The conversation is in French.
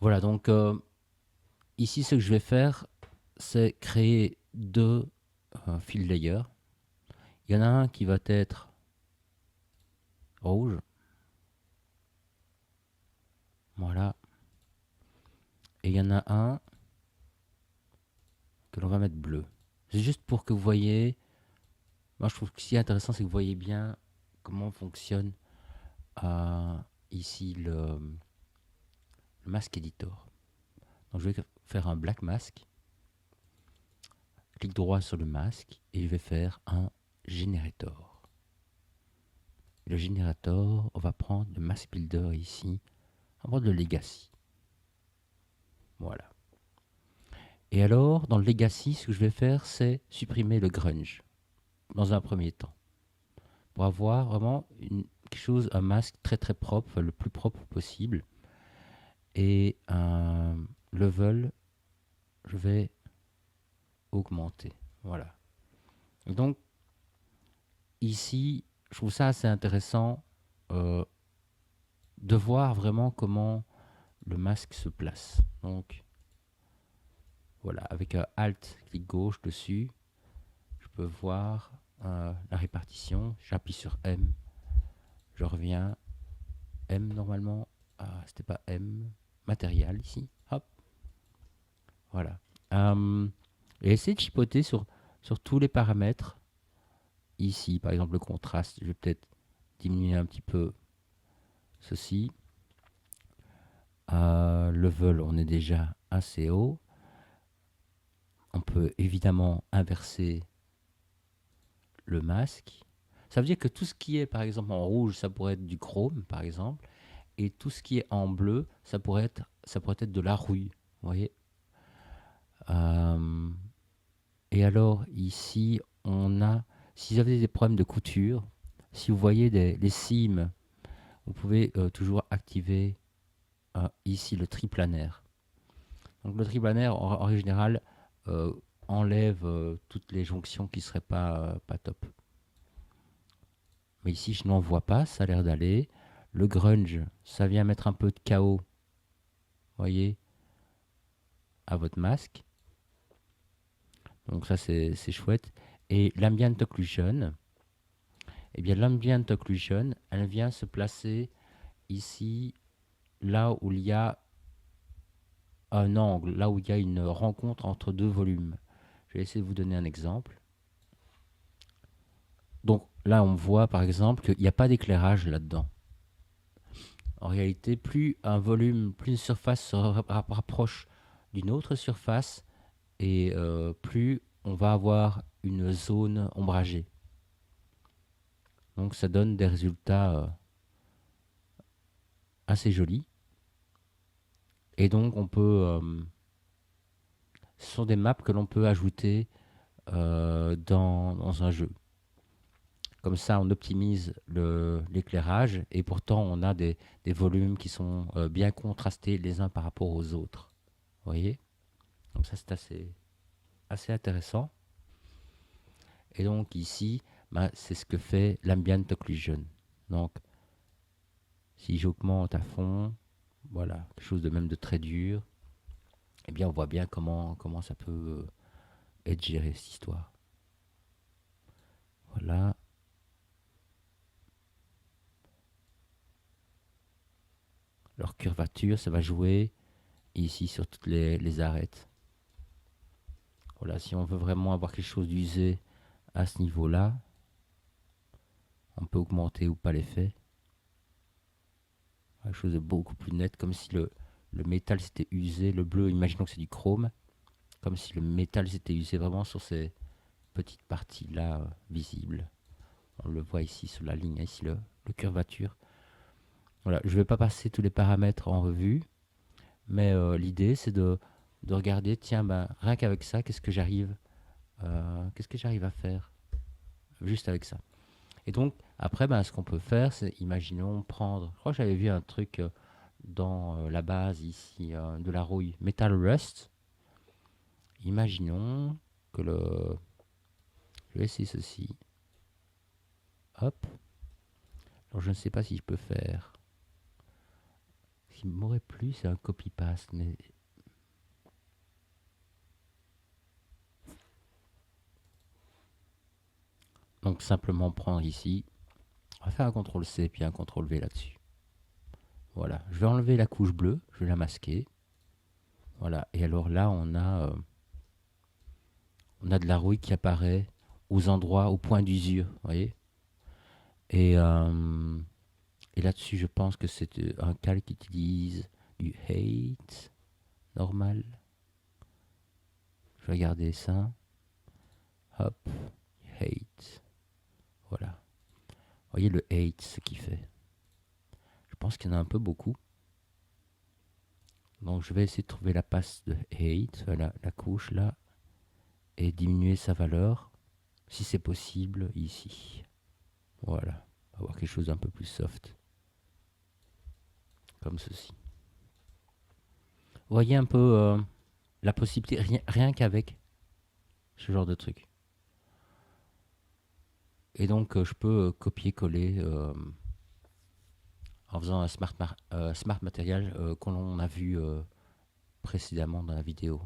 Voilà, donc ici, ce que je vais faire, c'est créer deux fill layers. Il y en a un qui va être rouge, voilà, et il y en a un que l'on va mettre bleu. C'est juste pour que vous voyez, moi je trouve que ce qui est intéressant, c'est que vous voyez bien comment fonctionne euh, ici le mask editor. Donc je vais faire un black mask, clic droit sur le masque, et je vais faire un generator. Le generator, on va prendre le mask builder ici, on va prendre le legacy. Voilà. Et alors, dans le legacy, ce que je vais faire, c'est supprimer le grunge dans un premier temps, pour avoir vraiment quelque chose, un masque très très propre, enfin, le plus propre possible. Et un level, je vais augmenter. Voilà. Donc ici, je trouve ça assez intéressant euh, de voir vraiment comment le masque se place. Donc voilà, avec un Alt, clic gauche dessus, je peux voir la répartition. J'appuie sur M, je reviens. M normalement, c'était pas M, matériel ici. Hop, voilà. Et essayer de chipoter sur tous les paramètres. Ici, par exemple, le contraste, je vais peut-être diminuer un petit peu ceci. Level, on est déjà assez haut. On peut évidemment inverser le masque. Ça veut dire que tout ce qui est, par exemple, en rouge, ça pourrait être du chrome, par exemple. Et tout ce qui est en bleu, ça pourrait être de la rouille. Vous voyez. Euh, et alors, ici, on a, si vous avez des problèmes de couture, si vous voyez les cimes, vous pouvez toujours activer ici le triplanaire. Donc le triplanaire, en règle générale, euh, enlève toutes les jonctions qui ne seraient pas top. Mais ici, je n'en vois pas, ça a l'air d'aller. Le grunge, ça vient mettre un peu de chaos, voyez, à votre masque. Donc ça, c'est chouette. Et l'ambient occlusion, eh bien l'ambient occlusion, elle vient se placer ici, là où il y a un angle, là où il y a une rencontre entre deux volumes. Je vais essayer de vous donner un exemple. Donc là, on voit par exemple qu'il n'y a pas d'éclairage là-dedans. En réalité, plus un volume, plus une surface se rapproche d'une autre surface, et plus on va avoir une zone ombragée. Donc ça donne des résultats assez jolis. Et donc on peut, ce sont des maps que l'on peut ajouter dans un jeu. Comme ça, on optimise l'éclairage et pourtant on a des volumes qui sont bien contrastés les uns par rapport aux autres. Vous voyez. Donc ça, c'est assez intéressant. Et donc ici, ben, c'est ce que fait l'ambient occlusion. Donc si j'augmente à fond, voilà, quelque chose de même de très dur, eh bien on voit bien comment ça peut être géré cette histoire. Voilà. Leur curvature, ça va jouer ici sur toutes les arêtes. Voilà, si on veut vraiment avoir quelque chose d'usé à ce niveau-là, on peut augmenter ou pas l'effet. Quelque chose de beaucoup plus net, comme si le métal s'était usé. Le bleu, imaginons que c'est du chrome, comme si le métal s'était usé vraiment sur ces petites parties-là visibles. On le voit ici sur la ligne, ici le curvature. Voilà, je ne vais pas passer tous les paramètres en revue, mais l'idée c'est de regarder, tiens, ben, rien qu'avec ça, qu'est-ce que j'arrive à faire juste avec ça. Et donc, après, ben, ce qu'on peut faire, c'est, imaginons, prendre, je crois que j'avais vu un truc dans la base ici de la rouille Metal Rust. Imaginons que je vais essayer ceci. Hop. Alors, je ne sais pas si je peux faire qui m'aurait plu, c'est un copy-paste, mais donc simplement prendre ici, on va faire un CTRL-C puis un CTRL-V là-dessus. Voilà, je vais enlever la couche bleue, je vais la masquer. Voilà, et alors là, on a de la rouille qui apparaît aux endroits, au point d'usure, vous voyez. Et, euh, et là-dessus, je pense que c'est un calque qui utilise du hate normal. Je vais regarder ça. Hop, hate. Voilà. Vous voyez le hate, ce qu'il fait. Je pense qu'il y en a un peu beaucoup. Donc je vais essayer de trouver la passe de hate, la couche là, et diminuer sa valeur, si c'est possible, ici. Voilà. On va avoir quelque chose d'un peu plus soft. Comme ceci. Vous voyez un peu la possibilité, rien qu'avec ce genre de truc. Et donc je peux copier-coller en faisant un smart material qu'on a vu précédemment dans la vidéo.